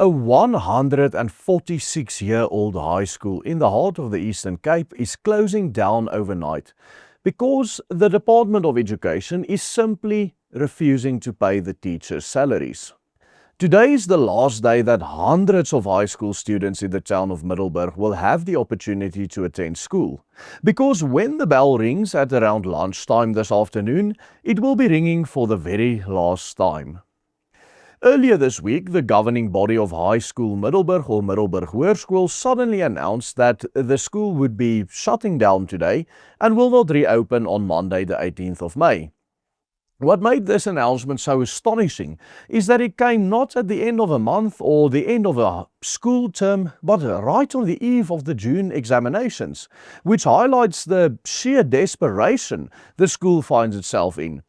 A 146-year-old high school in the heart of the Eastern Cape is closing down overnight because the Department of Education is simply refusing to pay the teachers' salaries. Today is the last day that hundreds of high school students in the town of Middelburg will have the opportunity to attend school. Because when the bell rings at around lunchtime this afternoon, it will be ringing for the very last time. Earlier this week, the governing body of High School Middelburg or Middelburg Hoërskool suddenly announced that the school would be shutting down today and will not reopen on Monday the 18th of May. What made this announcement so astonishing is that it came not at the end of a month or the end of a school term, but right on the eve of the June examinations, which highlights the sheer desperation the school finds itself in.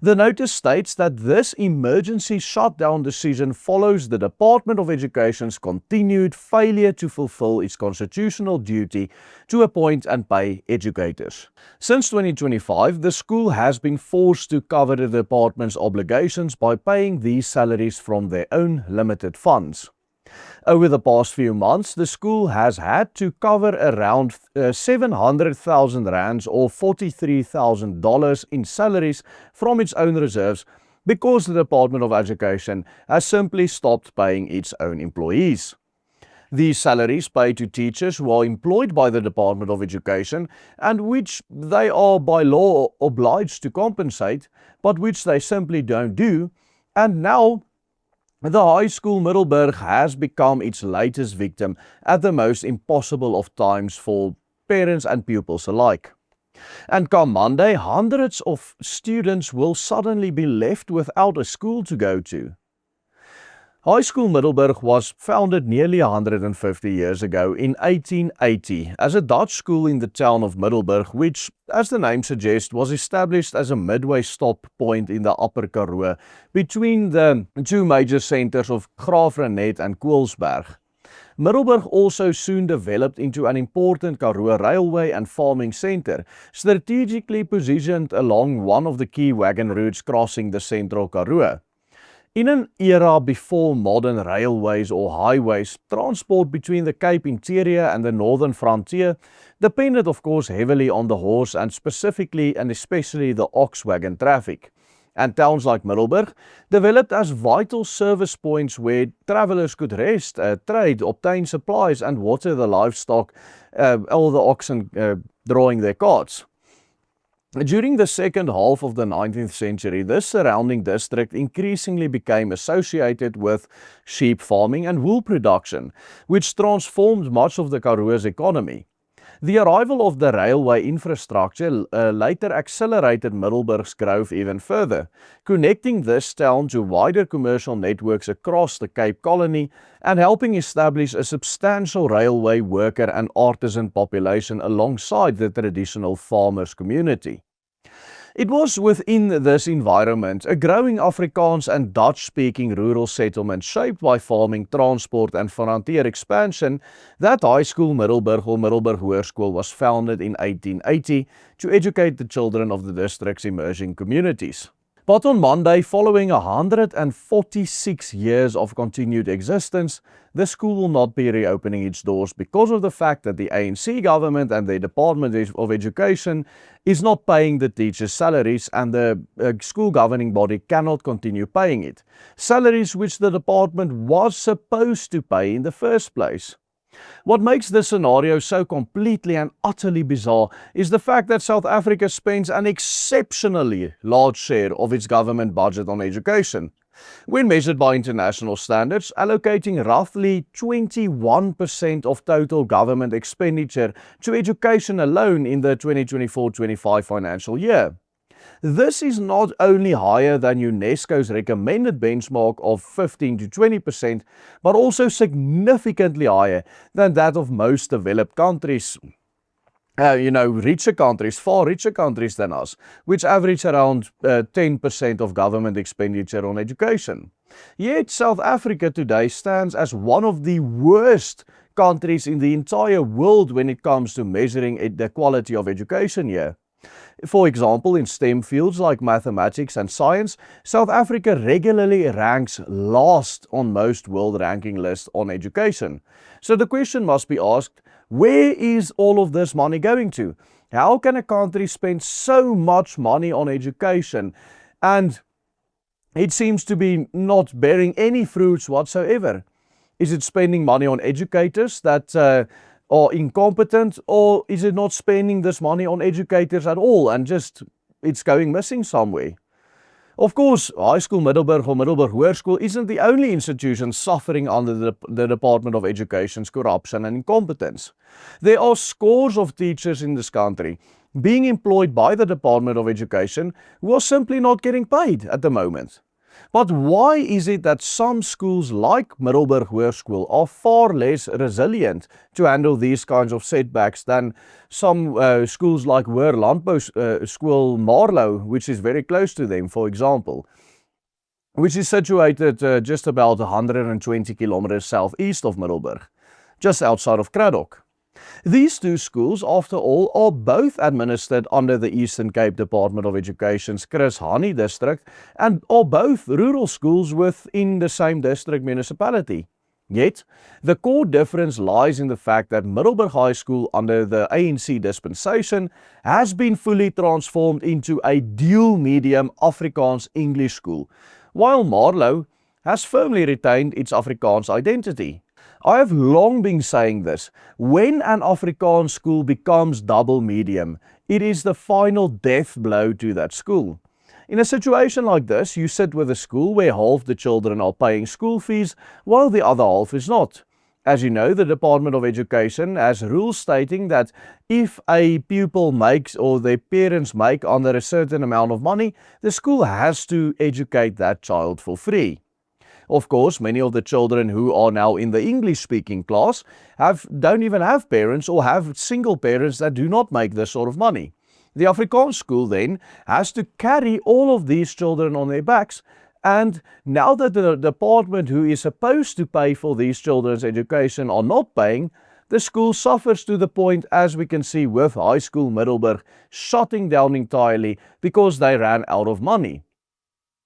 The notice states that this emergency shutdown decision follows the Department of Education's continued failure to fulfill its constitutional duty to appoint and pay educators. Since 2025, the school has been forced to cover the department's obligations by paying these salaries from their own limited funds. Over the past few months, the school has had to cover around 700,000 rands or $43,000 in salaries from its own reserves because the Department of Education has simply stopped paying its own employees. These salaries paid to teachers who are employed by the Department of Education and which they are by law obliged to compensate, but which they simply don't do, and now the High School Middelburg has become its latest victim at the most impossible of times for parents and pupils alike. And come Monday, hundreds of students will suddenly be left without a school to go to. High School Middelburg was founded nearly 150 years ago in 1880 as a Dutch school in the town of Middelburg, which, as the name suggests, was established as a midway stop point in the Upper Karoo between the two major centers of Graafrenet and Koelsberg. Middelburg also soon developed into an important Karoo railway and farming center, strategically positioned along one of the key wagon routes crossing the Central Karoo. In an era before modern railways or highways, transport between the Cape Interior and the northern frontier depended of course heavily on the horse and specifically and especially the ox wagon traffic. And towns like Middelburg developed as vital service points where travelers could rest, trade, obtain supplies and water the livestock, all the oxen drawing their carts. During the second half of the 19th century, this surrounding district increasingly became associated with sheep farming and wool production, which transformed much of the Karoo's economy. The arrival of the railway infrastructure later accelerated Middelburg's growth even further, connecting this town to wider commercial networks across the Cape Colony and helping establish a substantial railway worker and artisan population alongside the traditional farmers' community. It was within this environment, a growing Afrikaans and Dutch-speaking rural settlement shaped by farming, transport and frontier expansion, that High School Middelburg or Middelburg Hoërskool was founded in 1880 to educate the children of the district's emerging communities. But on Monday, following 146 years of continued existence, the school will not be reopening its doors because of the fact that the ANC government and the Department of Education is not paying the teachers' salaries and the school governing body cannot continue paying it. Salaries which the department was supposed to pay in the first place. What makes this scenario so completely and utterly bizarre is the fact that South Africa spends an exceptionally large share of its government budget on education. When measured by international standards, allocating roughly 21% of total government expenditure to education alone in the 2024-25 financial year. This is not only higher than UNESCO's recommended benchmark of 15 to 20%, but also significantly higher than that of most developed countries. Richer countries, far richer countries than us, which average around 10% of government expenditure on education. Yet South Africa today stands as one of the worst countries in the entire world when it comes to measuring the quality of education here. For example, in STEM fields like mathematics and science, South Africa regularly ranks last on most world ranking lists on education. So the question must be asked, where is all of this money going to? How can a country spend so much money on education and it seems to be not bearing any fruits whatsoever? Is it spending money on educators that are incompetent, or is it not spending this money on educators at all and just it's going missing somewhere? Of course, High School Middelburg or Middelburg Hoërskool isn't the only institution suffering under the Department of Education's corruption and incompetence. There are scores of teachers in this country being employed by the Department of Education who are simply not getting paid at the moment. But why is it that some schools like Middelburg Hoërskool are far less resilient to handle these kinds of setbacks than some schools like Hoër Landbou School Marlow, which is very close to them, for example, which is situated just about 120 kilometers southeast of Middelburg, just outside of Cradock. These two schools, after all, are both administered under the Eastern Cape Department of Education's Chris Hani district and are both rural schools within the same district municipality. Yet, the core difference lies in the fact that Middelburg High School under the ANC dispensation has been fully transformed into a dual medium Afrikaans English school, while Marlow has firmly retained its Afrikaans identity. I have long been saying this, when an Afrikaans school becomes double medium, it is the final death blow to that school. In a situation like this, you sit with a school where half the children are paying school fees while the other half is not. As you know, the Department of Education has rules stating that if a pupil makes or their parents make under a certain amount of money, the school has to educate that child for free. Of course, many of the children who are now in the English-speaking class don't even have parents or have single parents that do not make this sort of money. The Afrikaans school then has to carry all of these children on their backs, and now that the department who is supposed to pay for these children's education are not paying, the school suffers to the point, as we can see with High School Middelburg, shutting down entirely because they ran out of money.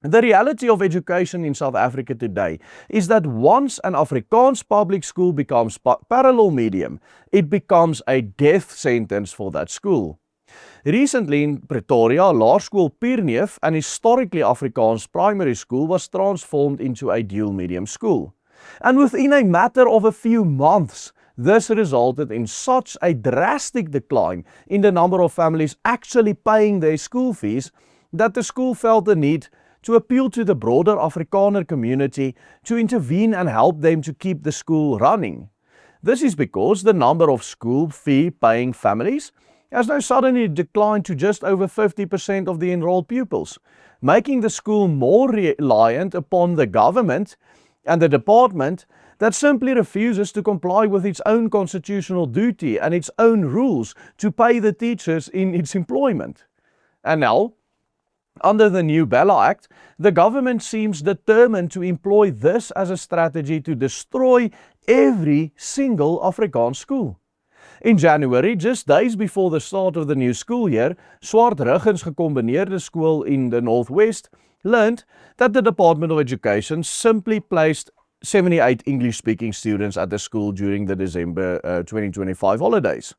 The reality of education in South Africa today is that once an Afrikaans public school becomes parallel medium, it becomes a death sentence for that school. Recently in Pretoria, Laerskool Pierneef, an historically Afrikaans primary school, was transformed into a dual medium school. And within a matter of a few months, this resulted in such a drastic decline in the number of families actually paying their school fees that the school felt the need to appeal to the broader Afrikaner community to intervene and help them to keep the school running. This is because the number of school fee paying families has now suddenly declined to just over 50% of the enrolled pupils, making the school more reliant upon the government and the department that simply refuses to comply with its own constitutional duty and its own rules to pay the teachers in its employment. And now, under the new Bella Act, the government seems determined to employ this as a strategy to destroy every single Afrikaans school. In January, just days before the start of the new school year, Swart Ruggens Gecombineerde School in the Northwest learned that the Department of Education simply placed 78 English-speaking students at the school during the December 2025 holidays.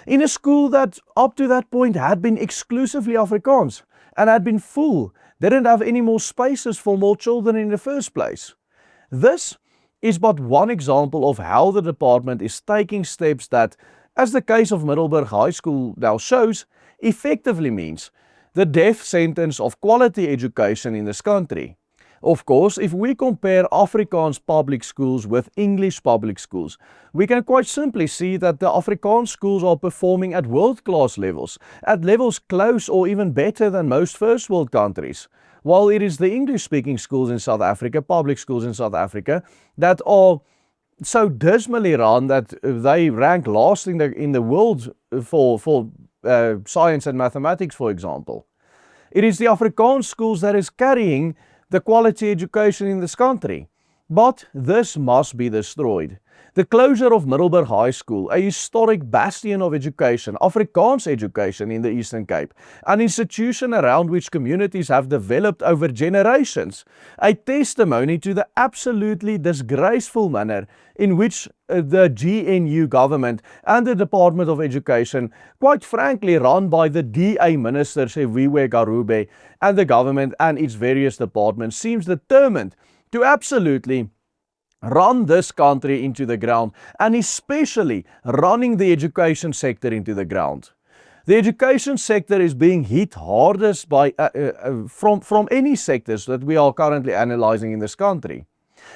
In a school that up to that point had been exclusively Afrikaans and had been full, didn't have any more spaces for more children in the first place. This is but one example of how the department is taking steps that, as the case of Middelburg High School now shows, effectively means the death sentence of quality education in this country. Of course, if we compare Afrikaans public schools with English public schools, we can quite simply see that the Afrikaans schools are performing at world-class levels, at levels close or even better than most first world countries, while it is the English-speaking schools in South Africa, public schools in South Africa, that are so dismally run that they rank last in the world for science and mathematics, for example. It is the Afrikaans schools that is carrying the quality education in this country. But this must be destroyed. The closure of Middelburg High School, a historic bastion of education, Afrikaans education in the Eastern Cape, an institution around which communities have developed over generations, a testimony to the absolutely disgraceful manner in which the GNU government and the Department of Education, quite frankly run by the DA Minister Seviwe Garube, and the government and its various departments, seems determined to absolutely run this country into the ground, and especially running the education sector into the ground. The education sector is being hit hardest by from any sectors that we are currently analyzing in this country.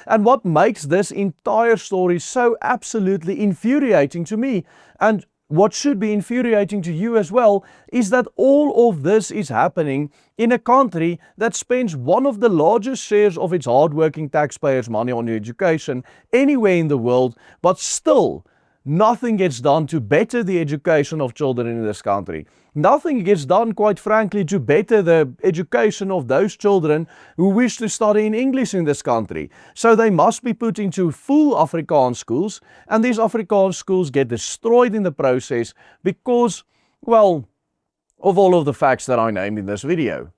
And what makes this entire story so absolutely infuriating to me, and what should be infuriating to you as well, is that all of this is happening in a country that spends one of the largest shares of its hard-working taxpayers' money on education anywhere in the world, but still nothing gets done to better the education of children in this country. Nothing gets done, quite frankly, to better the education of those children who wish to study in English in this country. So they must be put into full Afrikaans schools, and these Afrikaans schools get destroyed in the process because, well, of all of the facts that I named in this video.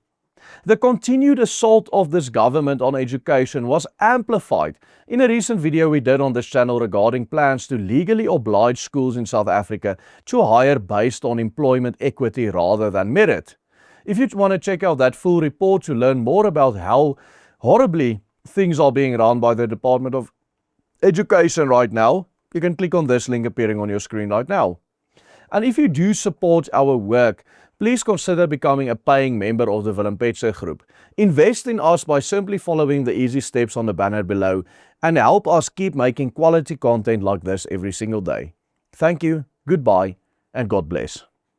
The continued assault of this government on education was amplified in a recent video we did on this channel regarding plans to legally oblige schools in South Africa to hire based on employment equity rather than merit. If you want to check out that full report to learn more about how horribly things are being run by the Department of Education right now, you can click on this link appearing on your screen right now. And if you do support our work, please consider becoming a paying member of the Willem Petscher Group. Invest in us by simply following the easy steps on the banner below and help us keep making quality content like this every single day. Thank you, goodbye, and God bless.